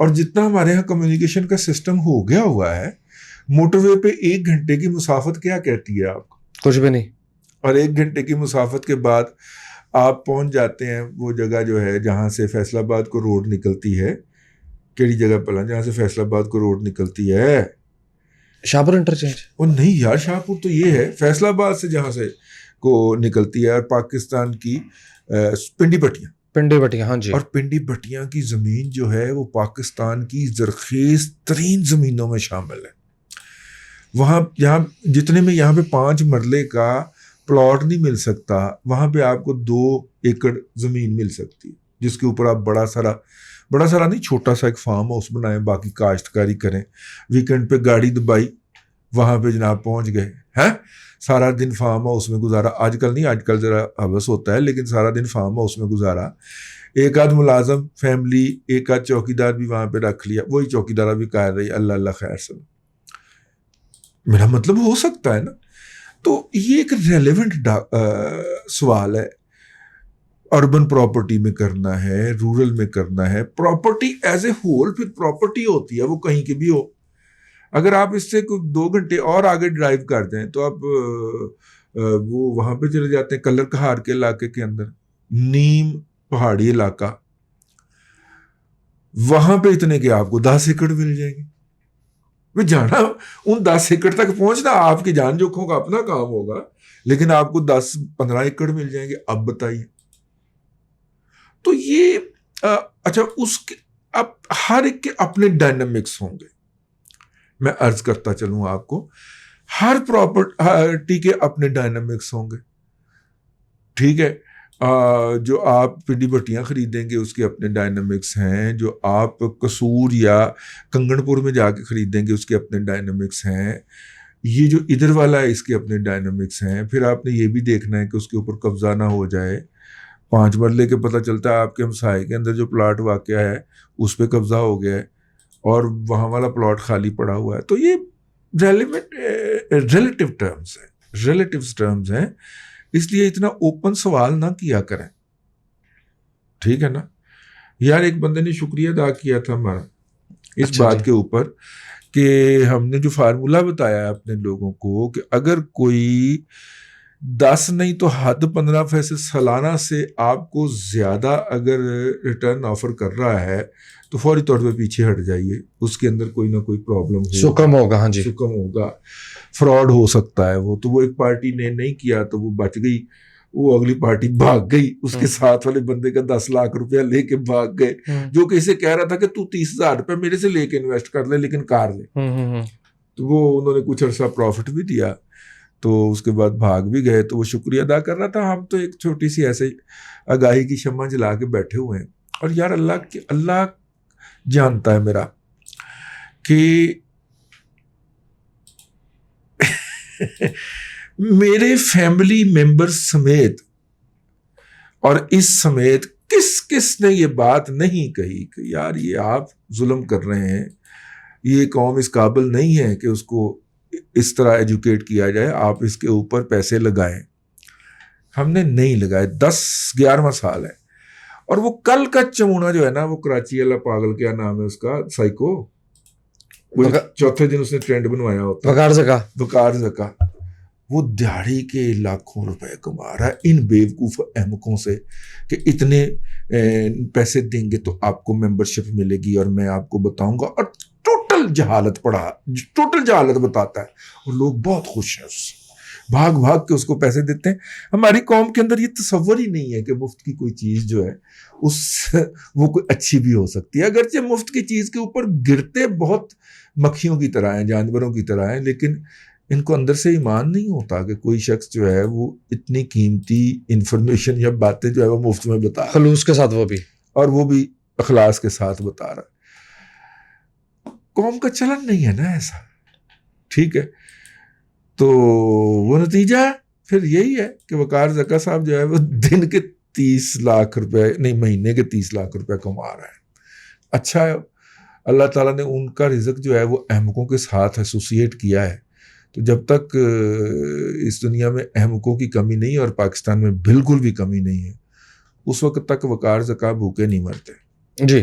اور جتنا ہمارے یہاں کمیونیکیشن کا سسٹم ہو گیا ہوا ہے، موٹر وے پہ 1 گھنٹے کی مسافت کیا کہتی ہے آپ کو؟ کچھ بھی نہیں. اور 1 گھنٹے کی مسافت کے بعد آپ پہنچ جاتے ہیں وہ جگہ جو ہے جہاں سے فیصل آباد کو روڈ نکلتی ہے. کیڑی جگہ پلا جہاں سے فیصل آباد کو روڈ نکلتی ہے؟ شاہپور انٹرچینج. وہ نہیں یار، شاہپور تو یہ ہے فیصل آباد سے جہاں سے کو نکلتی ہے، اور پاکستان کی پنڈی پٹیاں. پنڈی بٹیا. ہاں جی. اور پنڈی بٹیاں کی زمین جو ہے وہ پاکستان کی زرخیز ترین زمینوں میں شامل ہے. وہاں یہاں جتنے میں یہاں پہ 5 مرلے کا پلاٹ نہیں مل سکتا، وہاں پہ آپ کو 2 ایکڑ زمین مل سکتی ہے، جس کے اوپر آپ بڑا سارا نہیں، چھوٹا سا ایک فارم ہاؤس بنائیں، باقی کاشتکاری کریں، ویکنڈ پہ گاڑی دبائی، وہاں پہ جناب پہنچ گئے ہیں، سارا دن فارم ہاؤس میں گزارا. آج کل ذرا حوث ہوتا ہے، لیکن سارا دن فارم ہاؤس میں گزارا. ایک آدھ ملازم فیملی، ایک آدھ چوکیدار بھی وہاں پہ رکھ لیا، وہی چوکیدارہ بھی قائل رہی، اللہ اللہ خیر سب. میرا مطلب ہو سکتا ہے نا. تو یہ ایک ریلیونٹ سوال ہے. اربن پراپرٹی میں کرنا ہے، رورل میں کرنا ہے. پراپرٹی ایز اے ہول پھر پراپرٹی ہوتی ہے، وہ کہیں کی بھی ہو. اگر آپ اس سے 2 گھنٹے اور آگے ڈرائیو کر دیں تو آپ وہ وہاں پہ چلے جاتے ہیں کلر کہار کے علاقے کے اندر، نیم پہاڑی علاقہ. وہاں پہ اتنے کہ آپ کو 10 ایکڑ مل جائیں گے. جانا ان 10 ایکڑ تک پہنچنا آپ کی جان جوکھوں کا اپنا کام ہوگا، لیکن آپ کو 10-15 ایکڑ مل جائیں گے. اب بتائیے. تو یہ اچھا، اس کے اب ہر ایک کے اپنے ڈائنامکس ہوں گے. میں عرض کرتا چلوں آپ کو، ہر پراپرٹی کے اپنے ڈائنامکس ہوں گے. ٹھیک ہے. جو آپ پنڈی بٹیاں خریدیں گے اس کے اپنے ڈائنامکس ہیں، جو آپ قصور یا کنگن پور میں جا کے خریدیں گے اس کے اپنے ڈائنامکس ہیں. یہ جو ادھر والا ہے اس کے اپنے ڈائنامکس ہیں. پھر آپ نے یہ بھی دیکھنا ہے کہ اس کے اوپر قبضہ نہ ہو جائے. 5 مرلے کے پتہ چلتا ہے آپ کے ہمسائے کے اندر جو پلاٹ واقع ہے اس پہ قبضہ ہو گیا ہے اور وہاں والا پلاٹ خالی پڑا ہوا ہے. تو یہ ریلیٹیو ٹرمز ہیں. اس لیے اتنا اوپن سوال نہ کیا کریں. ٹھیک ہے نا یار. ایک بندے نے شکریہ ادا کیا تھا ہمارا اس بات کے اوپر کہ ہم نے جو فارمولا بتایا اپنے لوگوں کو کہ اگر کوئی 10 نہیں تو حد 15% سالانہ سے آپ کو زیادہ اگر ریٹرن آفر کر رہا ہے تو فوری طور پہ پیچھے ہٹ جائیے. اس کے اندر کوئی نہ کوئی پرابلم سکم ہوگا. ہاں جی، سکم ہوگا. فراڈ ہو سکتا ہے. وہ تو وہ ایک پارٹی نے نہیں کیا تو وہ بچ گئی، وہ اگلی پارٹی بھاگ گئی، اس کے ساتھ والے بندے کا 10 لاکھ روپیہ لے کے بھاگ گئے، جو کہ اسے کہہ رہا تھا کہ تو 30,000 روپے میرے سے لے کے انویسٹ کر لے لیکن کار لے. تو وہ انہوں نے کچھ عرصہ پروفٹ بھی دیا تو اس کے بعد بھاگ بھی گئے. تو وہ شکریہ ادا کر رہا تھا. ہم تو ایک چھوٹی سی ایسے آگاہی کی شمع جلا کے بیٹھے ہوئے ہیں. اور یار اللہ جانتا ہے میرا کہ میرے فیملی ممبر سمیت اور اس سمیت کس نے یہ بات نہیں کہی کہ یار یہ آپ ظلم کر رہے ہیں، یہ قوم اس قابل نہیں ہے کہ اس کو اس طرح ایجوکیٹ کیا جائے، آپ اس کے اوپر پیسے لگائیں. ہم نے نہیں لگائے. 10-11واں سال ہے. اور وہ کل کا چمونا جو ہے نا، وہ کراچی والا پاگل، کیا نام ہے اس کا، سائیکو، وہ چوتھے دن اس نے ٹرینڈ بنوایا ہوتا وقار زکا، وہ دیہڑی کے لاکھوں روپے کما رہا ہے ان بیوقوف احمقوں سے کہ اتنے پیسے دیں گے تو آپ کو ممبرشپ ملے گی اور میں آپ کو بتاؤں گا. اور ٹوٹل جہالت بتاتا ہے اور لوگ بہت خوش ہیں اس سے، بھاگ کے اس کو پیسے دیتے ہیں. ہماری قوم کے اندر یہ تصور ہی نہیں ہے کہ مفت کی کوئی چیز جو ہے وہ کوئی اچھی بھی ہو سکتی ہے. اگرچہ مفت کی چیز کے اوپر گرتے بہت مکھیوں کی طرح ہیں، جانوروں کی طرح ہیں، لیکن ان کو اندر سے ایمان نہیں ہوتا کہ کوئی شخص جو ہے وہ اتنی قیمتی انفارمیشن یا باتیں جو ہے وہ مفت میں بتا رہا ہے، خلوص کے ساتھ، وہ بھی اخلاص کے ساتھ بتا رہا ہے. قوم کا چلن نہیں ہے نا ایسا. ٹھیک ہے. تو وہ نتیجہ پھر یہی ہے کہ وقار زکا صاحب جو ہے وہ دن کے 30 لاکھ روپے نہیں، مہینے کے 30 لاکھ روپے کما رہا ہے. اچھا ہے. اللہ تعالیٰ نے ان کا رزق جو ہے وہ احمقوں کے ساتھ ایسوسیٹ کیا ہے. تو جب تک اس دنیا میں احمقوں کی کمی نہیں اور پاکستان میں بالکل بھی کمی نہیں ہے، اس وقت تک وقار زکا بھوکے نہیں مرتے. جی.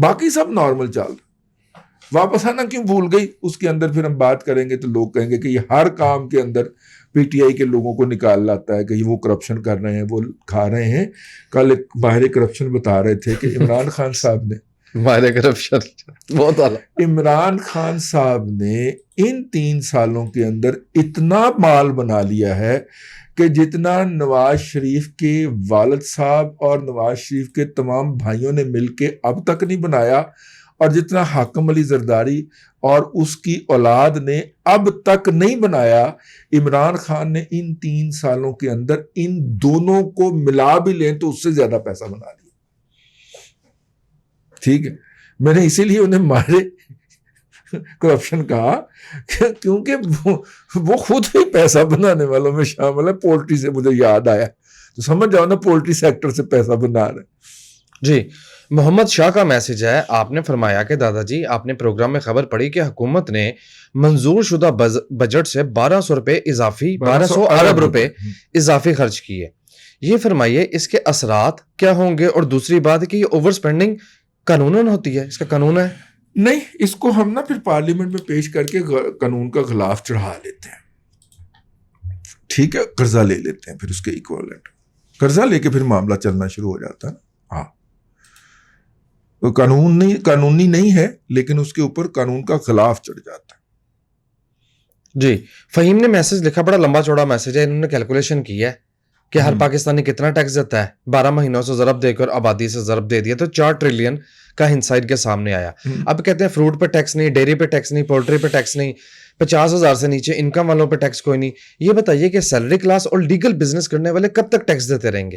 باقی سب نارمل چل رہا. واپس آنا کیوں بھول گئی اس کے اندر پھر ہم بات کریں گے تو لوگ کہیں گے کہ یہ ہر کام کے اندر پی ٹی آئی کے لوگوں کو نکال لاتا ہے کہ وہ کرپشن کر رہے ہیں, وہ کھا رہے ہیں. کل ایک ماہر کرپشن بتا رہے تھے کہ عمران خان صاحب نے ماہر کرپشن بہت اعلیٰ. عمران خان صاحب نے ان 3 سالوں کے اندر اتنا مال بنا لیا ہے کہ جتنا نواز شریف کے والد صاحب اور نواز شریف کے تمام بھائیوں نے مل کے اب تک نہیں بنایا, اور جتنا حاکم علی زرداری اور اس کی اولاد نے اب تک نہیں بنایا, عمران خان نے ان 3 سالوں کے اندر ان دونوں کو ملا بھی لیں تو اس سے زیادہ پیسہ بنا لیا. ٹھیک ہے, میں نے اسی لیے انہیں مارے کرپشن کہا کیونکہ وہ خود ہی پیسہ بنانے والوں میں شامل ہے. پولٹری سے مجھے یاد آیا تو سمجھ جاؤ نا, پولٹری سیکٹر سے پیسہ بنا رہے. جی, محمد شاہ کا میسج ہے. آپ نے فرمایا کہ دادا جی آپ نے پروگرام میں خبر پڑھی کہ حکومت نے منظور شدہ بجٹ سے 1200 روپے اضافی 1200 ارب روپے اضافی خرچ کیے. یہ فرمائیے اس کے اثرات کیا ہوں گے, اور دوسری بات کہ یہ اوور سپینڈنگ قانوناً ہوتی ہے, اس کا قانون ہے؟ نہیں, اس کو ہم نا پھر پارلیمنٹ میں پیش کر کے قانون کا غلاف چڑھا لیتے ہیں. ٹھیک ہے, قرضہ لے لیتے ہیں, پھر اس کے ایکویلنٹ قرضہ لے کے پھر معاملہ چلنا شروع ہو جاتا ہے. ہاں, قانونی نہیں ہے لیکن اس کے اوپر قانون کا غلاف چڑھ جاتا ہے. جی, فہیم نے میسج لکھا, بڑا لمبا چوڑا میسج ہے. انہوں نے کیلکولیشن کی ہے کہ ہر پاکستانی کتنا ٹیکس دیتا ہے. 12 مہینوں سے ضرب دے کر آبادی سے ضرب دے دیا تو 4 ٹریلین کا انسائٹ کے سامنے آیا. اب کہتے ہیں فروٹ پہ ٹیکس نہیں, ڈیری پہ ٹیکس نہیں, پولٹری پہ ٹیکس نہیں, 50,000 سے نیچے انکم والوں پہ ٹیکس کوئی نہیں. یہ بتائیے کہ سیلری کلاس اور لیگل بزنس کرنے والے کب تک ٹیکس دیتے رہیں گے؟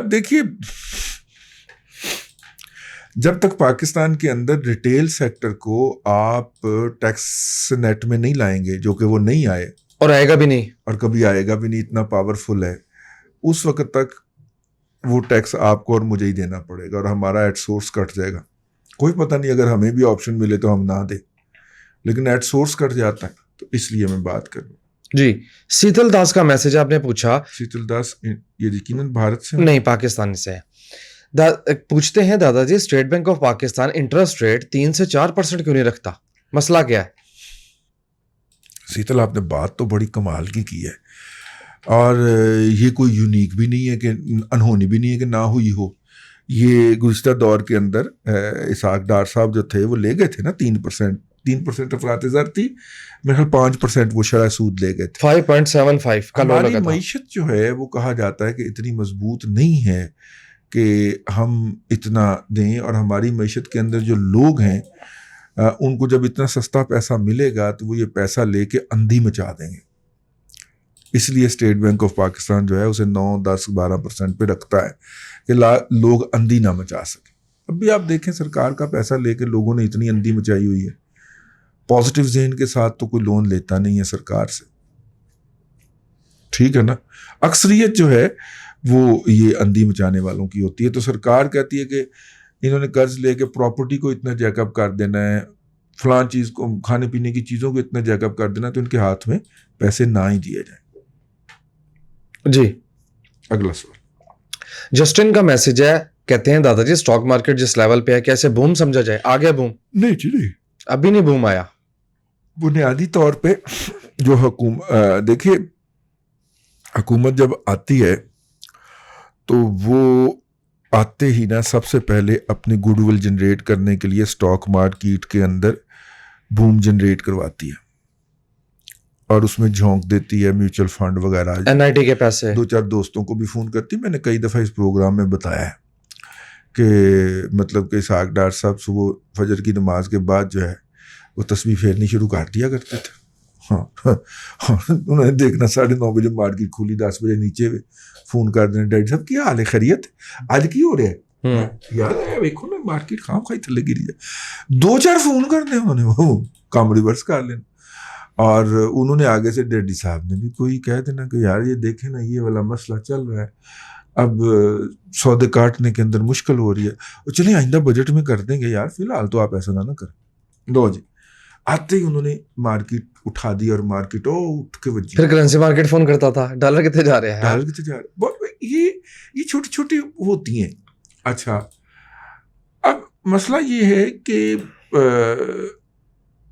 دیکھیے, جب تک پاکستان کے اندر ریٹیل سیکٹر کو آپ ٹیکس نیٹ میں نہیں لائیں گے, جو کہ وہ نہیں آئے اور آئے گا بھی نہیں, اور کبھی آئے گا بھی نہیں, اتنا پاورفل ہے, اس وقت تک وہ ٹیکس آپ کو اور مجھے ہی دینا پڑے گا اور ہمارا ایٹ سورس کٹ جائے گا. کوئی پتہ نہیں, اگر ہمیں بھی آپشن ملے تو ہم نہ دیں, لیکن ایٹ سورس کٹ جاتا ہے, تو اس لیے میں بات کر رہا ہوں. جی, سیتل داس کا میسج آپ نے پوچھا. سیتل داس یہ یقیناً بھارت سے نہیں, پاکستان سے. پوچھتے ہیں دادا جی State Bank of Pakistan interest rate 3 سے 4% کیوں نہیں رکھتا, مسئلہ کیا ہے؟ سیتل, آپ نے بات تو بڑی کمال کی ہے, اور یہ کوئی یونیک بھی نہیں ہے کہ انہونی بھی نہیں ہے کہ نہ ہوئی ہو. یہ گزشتہ دور کے اندر اسحاق ڈار صاحب جو تھے وہ لے گئے تھے نا 3% افراط زر تھی, میرے خیال 5% وہ شرح سود لے گئے تھے. 5.75 کا ہماری معیشت جو ہے وہ کہا جاتا ہے کہ اتنی مضبوط نہیں ہے کہ ہم اتنا دیں, اور ہماری معیشت کے اندر جو لوگ ہیں ان کو جب اتنا سستا پیسہ ملے گا تو وہ یہ پیسہ لے کے اندھی مچا دیں گے. اس لیے اسٹیٹ بینک آف پاکستان جو ہے اسے 9, 10, 12% پہ رکھتا ہے کہ لوگ اندھی نہ مچا سکیں. اب بھی آپ دیکھیں سرکار کا پیسہ لے کے لوگوں نے اتنی اندھی مچائی ہوئی ہے. پازیٹیو ذہن کے ساتھ تو کوئی لون لیتا نہیں ہے سرکار سے, ٹھیک ہے نا. اکثریت جو ہے وہ یہ اندھی مچانے والوں کی ہوتی ہے. تو سرکار کہتی ہے کہ انہوں نے قرض لے کے پراپرٹی کو اتنا جیک اپ کر دینا ہے, فلاں چیز کو, کھانے پینے کی چیزوں کو اتنا جیک اپ کر دینا ہے, تو ان کے ہاتھ میں پیسے نہ ہی دیے جائیں. جی, اگلا سوال. جسٹن کا میسج ہے, کہتے ہیں دادا جی اسٹاک مارکیٹ جس لیول پہ ہے کیسے بوم سمجھا جائے, آ گیا بوم؟ نہیں جی نہیں, ابھی نہیں بوم آیا. بنیادی طور پہ جو دیکھیے حکومت جب آتی ہے تو وہ آتے ہی نا سب سے پہلے اپنی گڈ ول جنریٹ کرنے کے لیے اسٹاک مارکیٹ کے اندر بوم جنریٹ کرواتی ہے, اور اس میں جھونک دیتی ہے میوچل فنڈ وغیرہ, NIT کے پیسے. 2-4 دوستوں کو بھی فون کرتی. میں نے کئی دفعہ اس پروگرام میں بتایا ہے کہ مطلب کہ اسحاق ڈار صاحب صبح فجر کی نماز کے بعد جو ہے وہ تسبیح پھیرنی شروع کر دیا کرتے تھے. ہاں, انہوں نے دیکھنا 9:30 بجے مارکیٹ کھولی, 10 بجے نیچے فون کر دینا, ڈیڈی صاحب کیا حال ہے, خیریت, آج کی ہو رہا ہے یار, دیکھو نا مارکیٹ خام خائی تھلے گری ہے. 2-4 فون کر دیں انہوں نے, وہ کام ریورس کر لینا. اور انہوں نے آگے سے ڈیڈی صاحب نے بھی کوئی کہہ دینا کہ یار یہ دیکھیں نا یہ والا مسئلہ چل رہا ہے, اب سودے کاٹنے کے اندر مشکل ہو رہی ہے, اور چلیں آئندہ بجٹ میں کر دیں گے یار, فی الحال تو آپ ایسا نہ کریں. لو جی, آتے ہی انہوں نے مارکیٹ اٹھا دی, اور مارکیٹ اٹھ کے وجہ پھر کرنسی مارکیٹ فون کرتا تھا ڈالر کتنے جا رہے ہیں, ڈالر کتنے جا رہے ہیں. یہ چھوٹی چھوٹی ہوتی ہیں, اچھا اب مسئلہ یہ ہے کہ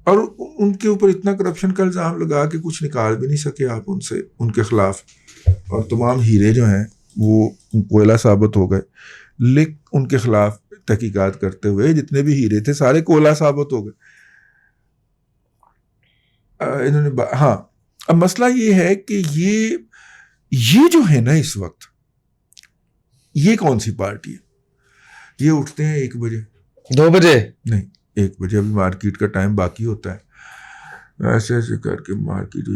اور ان کے اوپر اتنا کرپشن کا الزام لگا کہ کچھ نکال بھی نہیں سکے آپ ان سے، ان کے خلاف، اور تمام ہیرے جو ہیں وہ کوئلہ ثابت ہو گئے، لیکن ان کے خلاف تحقیقات کرتے ہوئے جتنے بھی ہیرے تھے سارے کوئلہ ثابت ہو گئے۔ انہوں نے ہاں اب مسئلہ یہ ہے کہ یہ جو ہے نا اس وقت یہ کون سی پارٹی ہے؟ یہ اٹھتے ہیں 1 بجے 2 بجے نہیں 1 بجے، ابھی مارکیٹ کا ٹائم باقی ہوتا ہے، ایسے ایسے کر کے مارکیٹ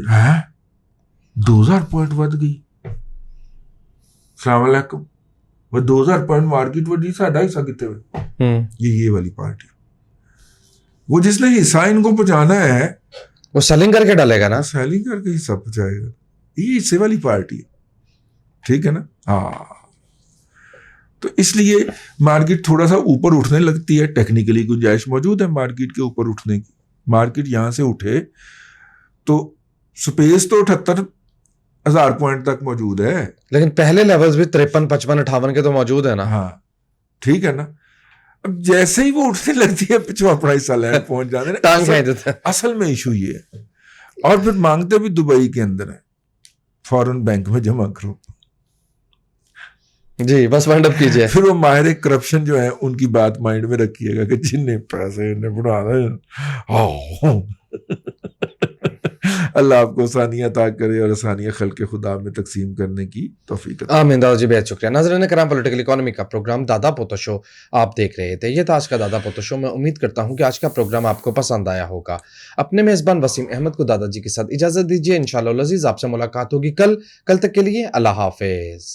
2000 پوائنٹ ود گئی، السلام علیکم، وہ 2000 پوائنٹ مارکیٹ وڈی، ساڈا حصہ کتنے ہوئے؟ یہ والی پارٹی، وہ جس نے حصہ ان کو پہنچانا ہے وہ سیلنگ کر کے ڈالے گا نا، سیلنگ کر کے حصہ پہنچائے گا، یہ حصے والی پارٹی ہے، ٹھیک ہے نا؟ ہاں تو اس لیے مارکیٹ تھوڑا سا اوپر اٹھنے لگتی ہے، ٹیکنیکلی گنجائش موجود ہے مارکیٹ کے اوپر اٹھنے کی، مارکیٹ یہاں سے اٹھے تو سپیس تو 78,000 پوائنٹ تک موجود ہے، لیکن پہلے لیولز بھی 53 55 58 کے تو موجود ہے نا۔ ہاں ٹھیک ہے نا؟ اب جیسے ہی وہ اٹھنے لگتی ہے پچھو اپنا حصہ لینڈ پہنچ جاتے ہیں، اصل میں ایشو یہ ہے، اور پھر مانگتے بھی دبئی کے اندر ہے، فورن بینک میں جمع کرو، جی بس وائنڈ اپ کیجیے۔ پھر وہ ماہر کرپشن جو ہے ان کی بات مائنڈ میں رکھیے گا کہ جن نے پیسے بڑھا رہے ہیں، اللہ آپ کو آسانیاں عطا کرے اور آسانیاں خلق خدا میں تقسیم کرنے کی توفیق عطا۔ آمین دادا جی، بہت شکریہ۔ ناظرین کرام، پولیٹیکل اکانومی کا پروگرام دادا پوتا شو آپ دیکھ رہے تھے، یہ تھا آج کا دادا پوتا شو۔ میں امید کرتا ہوں کہ آج کا پروگرام آپ کو پسند آیا ہوگا۔ اپنے میزبان وسیم احمد کو دادا جی کے ساتھ اجازت دیجیے، انشاءاللہ العزیز آپ سے ملاقات ہوگی کل تک کے لیے اللہ حافظ۔